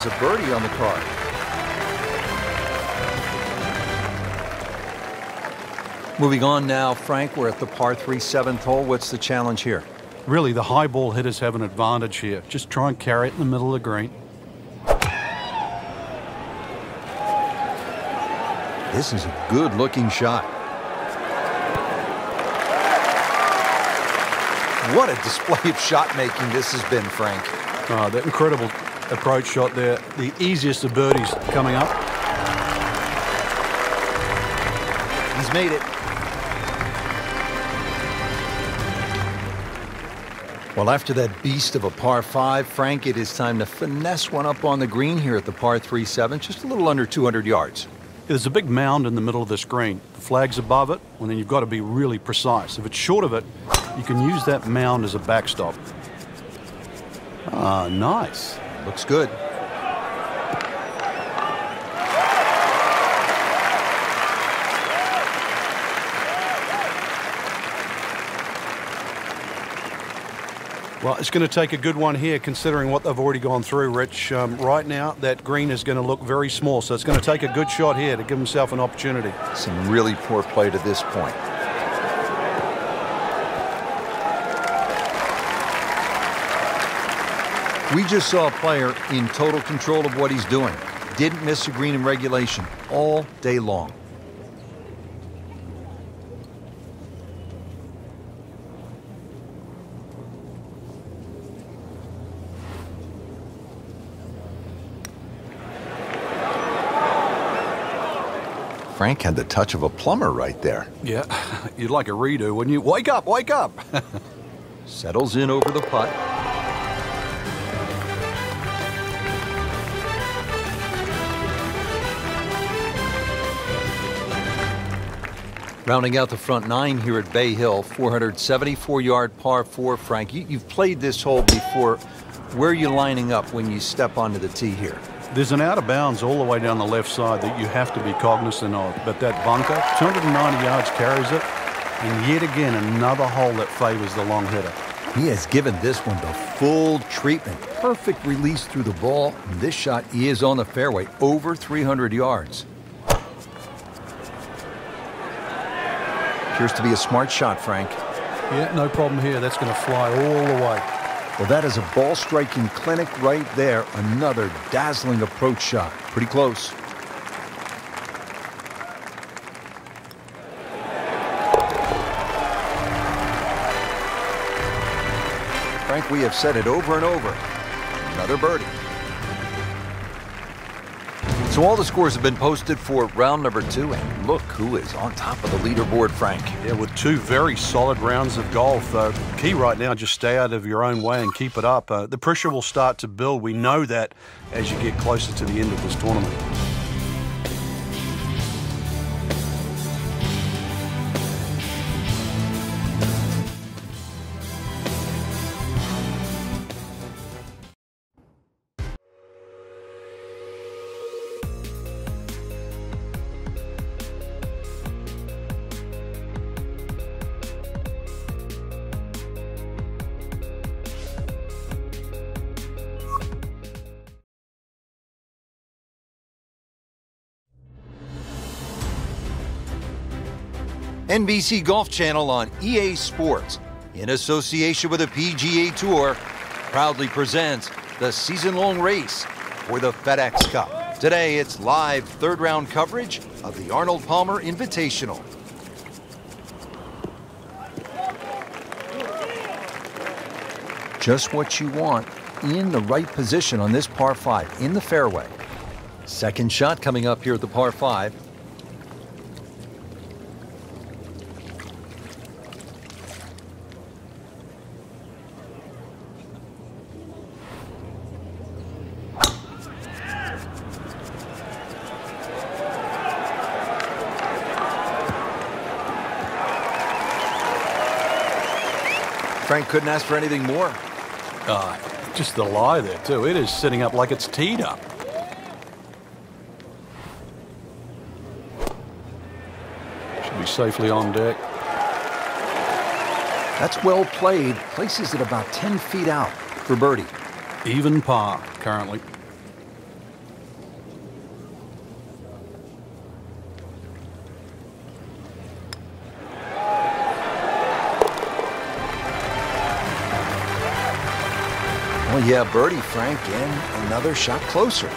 a birdie on the card. Moving on now, Frank, we're at the par 3 7th hole. What's the challenge here? Really, the high ball hitters have an advantage here. Just try and carry it in the middle of the green. This is a good-looking shot. What a display of shot-making this has been, Frank. That incredible approach shot there. The easiest of birdies coming up. He's made it. Well, after that beast of a par 5, Frank, it is time to finesse one up on the green here at the par 3 7, just a little under 200 yards. There's a big mound in the middle of this green. The flag's above it, and then you've got to be really precise. If it's short of it, you can use that mound as a backstop. Ah, nice. Looks good. Well, it's going to take a good one here considering what they've already gone through, Rich. Right now, that green is going to look very small, so it's going to take a good shot here to give himself an opportunity. Some really poor play to this point. We just saw a player in total control of what he's doing. Didn't miss a green in regulation all day long. Frank had the touch of a plumber right there. Yeah, you'd like a redo, wouldn't you? Wake up, wake up! Settles in over the putt. Rounding out the front 9 here at Bay Hill, 474-yard par 4. Frank, you've played this hole before. Where are you lining up when you step onto the tee here? There's an out of bounds all the way down the left side that you have to be cognizant of. But that bunker, 290 yards carries it. And yet again, another hole that favors the long hitter. He has given this one the full treatment. Perfect release through the ball. And this shot is on the fairway, over 300 yards. Appears to be a smart shot, Frank. Yeah, no problem here. That's going to fly all the way. Well, that is a ball-striking clinic right there. Another dazzling approach shot. Pretty close. Frank, we have said it over and over. Another birdie. So all the scores have been posted for round number 2, and look who is on top of the leaderboard, Frank. Yeah, with 2 very solid rounds of golf. Key right now, just stay out of your own way and keep it up. The pressure will start to build. We know that as you get closer to the end of this tournament. NBC Golf Channel on EA Sports, in association with the PGA Tour, proudly presents the season-long race for the FedEx Cup. Today, it's live third-round coverage of the Arnold Palmer Invitational. Just what you want in the right position on this par 5, in the fairway. Second shot coming up here at the par 5. Frank couldn't ask for anything more. Just the lie there, too. It is sitting up like it's teed up. Should be safely on deck. That's well played. Places it about 10 feet out for birdie. Even par currently. yeah, birdie, Frank, and another shot closer.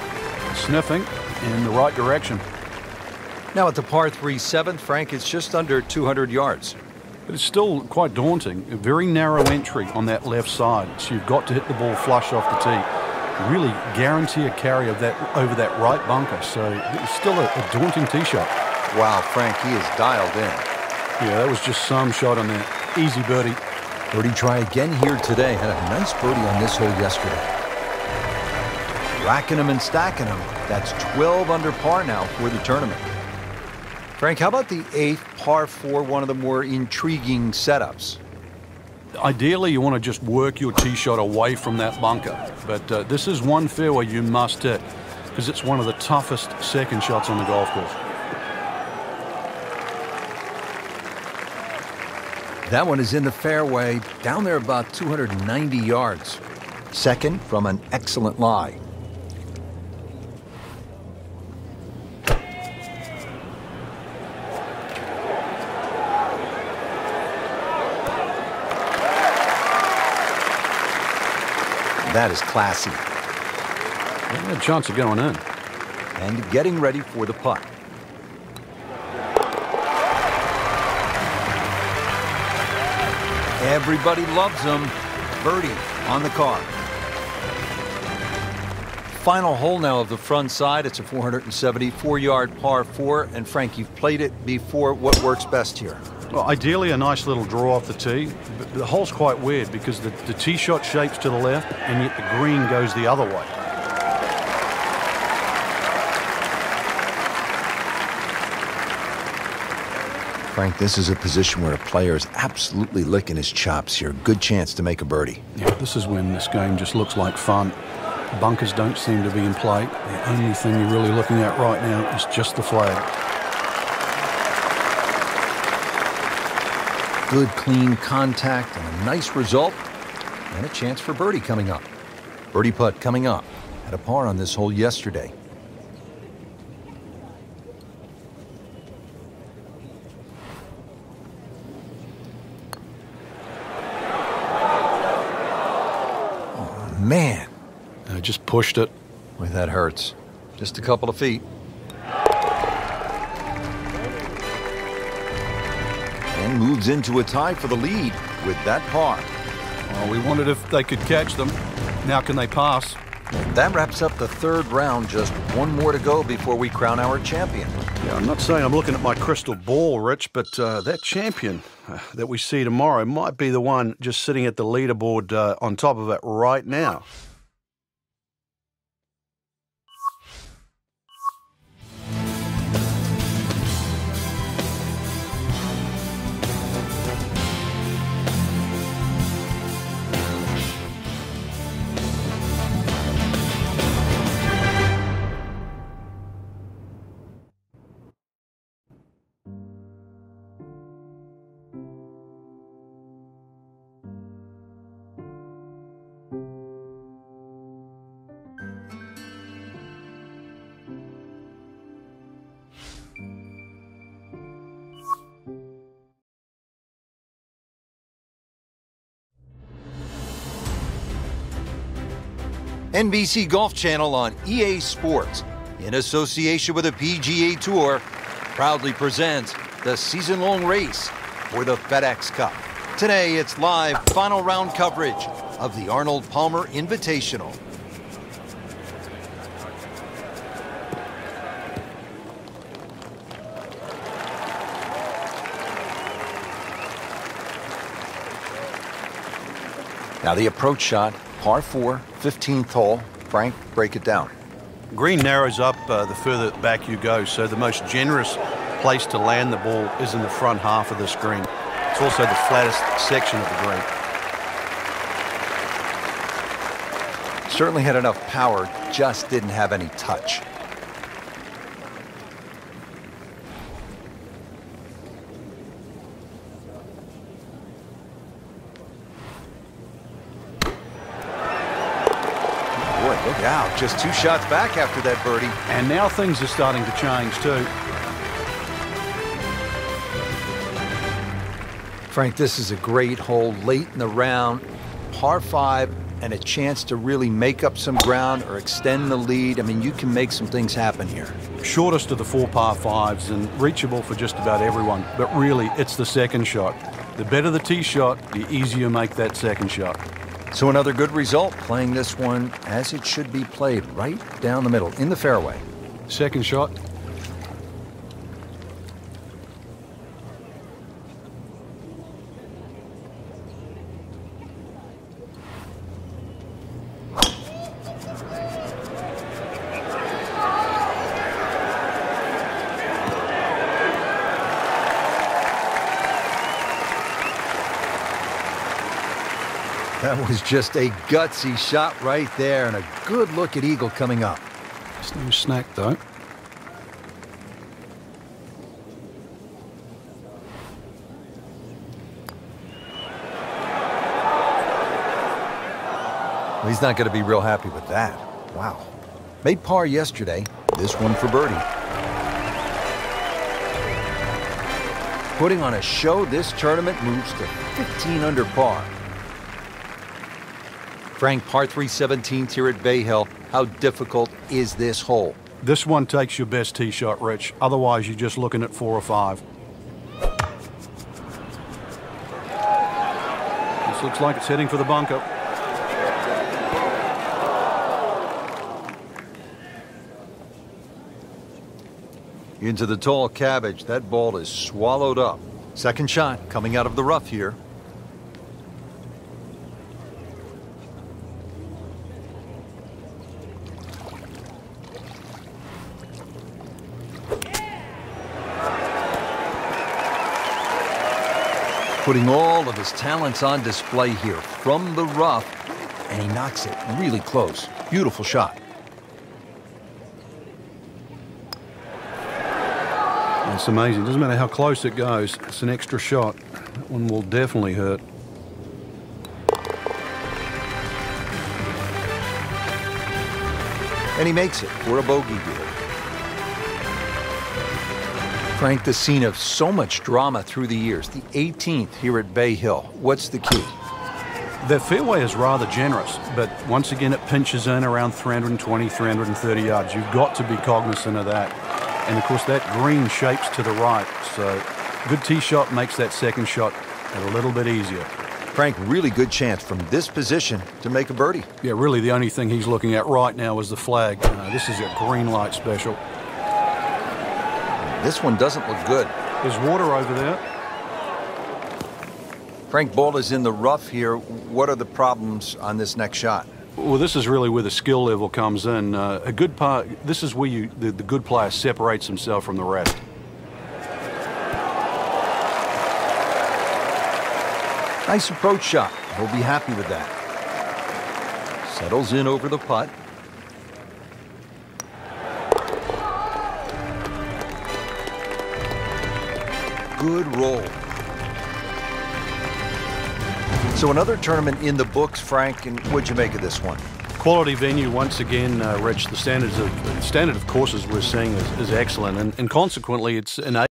Sniffing in the right direction. Now at the par 3 7th, Frank, it's just under 200 yards. But it's still quite daunting. A very narrow entry on that left side, so you've got to hit the ball flush off the tee. Really guarantee a carry of that over that right bunker, so it's still a daunting tee shot. Wow, Frank, he is dialed in. Yeah, that was just some shot on that. Easy birdie. Birdie try again here today. Had a nice birdie on this hole yesterday. Racking them and stacking them. That's 12 under par now for the tournament. Frank, how about the 8th par 4, one of the more intriguing setups? Ideally, you want to just work your tee shot away from that bunker. But this is one fairway you must hit because it's one of the toughest second shots on the golf course. That one is in the fairway, down there about 290 yards. Second from an excellent lie. That is classy. A chance of going in. And getting ready for the putt. Everybody loves them. Birdie on the card. Final hole now of the front side. It's a 474-yard par 4. And Frank, you've played it before. What works best here? Well, ideally a nice little draw off the tee. But the hole's quite weird because the tee shot shapes to the left and yet the green goes the other way. Frank, this is a position where a player is absolutely licking his chops here. Good chance to make a birdie. Yeah, this is when this game just looks like fun. Bunkers don't seem to be in play. The only thing you're really looking at right now is just the flag. Good, clean contact and a nice result. And a chance for birdie coming up. Birdie putt coming up. Had a par on this hole yesterday. Man. I just pushed it. Boy, that hurts. Just a couple of feet. And moves into a tie for the lead with that par. Well, we wondered if they could catch them. Now can they pass? That wraps up the third round. Just one more to go before we crown our champion. Yeah, I'm not saying I'm looking at my crystal ball, Rich, but that champion that we see tomorrow might be the one just sitting at the leaderboard on top of it right now. NBC Golf Channel on EA Sports, in association with the PGA Tour, proudly presents the season-long race for the FedEx Cup. Today, it's live final round coverage of the Arnold Palmer Invitational. Now the approach shot, par 4, 15th hole. Frank, break it down. Green narrows up the further back you go, so the most generous place to land the ball is in the front half of this green. It's also the flattest section of the green. Certainly had enough power, just didn't have any touch. Look out, just 2 shots back after that birdie. And now things are starting to change too. Frank, this is a great hole late in the round. Par 5, and a chance to really make up some ground or extend the lead. I mean, you can make some things happen here. Shortest of the 4 par 5s and reachable for just about everyone. But really, it's the second shot. The better the tee shot, the easier you make that second shot. So another good result, playing this one as it should be played, right down the middle, in the fairway. Second shot. That was just a gutsy shot right there, and a good look at eagle coming up. It's no snack, though. Well, he's not going to be real happy with that. Wow. Made par yesterday. This one for birdie. Putting on a show, this tournament moves to 15 under par. Frank, par 3 17th here at Bay Hill. How difficult is this hole? This one takes your best tee shot, Rich. Otherwise, you're just looking at 4 or 5. This looks like it's heading for the bunker. Into the tall cabbage. That ball is swallowed up. Second shot coming out of the rough here. Putting all of his talents on display here from the rough, and he knocks it really close. Beautiful shot. It's amazing. Doesn't matter how close it goes. It's an extra shot. That one will definitely hurt. And he makes it for a bogey here. Frank, the scene of so much drama through the years, the 18th here at Bay Hill. What's the key? The fairway is rather generous, but once again it pinches in around 320, 330 yards. You've got to be cognizant of that. And of course that green shapes to the right, so good tee shot makes that second shot a little bit easier. Frank, really good chance from this position to make a birdie. Yeah, really the only thing he's looking at right now is the flag. This is a green light special. This one doesn't look good. There's water over there. Frank, ball is in the rough here. What are the problems on this next shot? Well, this is really where the skill level comes in. A good part. This is where the good player separates himself from the rest. Nice approach shot. He'll be happy with that. Settles in over the putt. Good roll. So another tournament in the books, Frank, and what'd you make of this one? Quality venue once again, Rich. The standard of courses we're seeing is excellent, and consequently it's an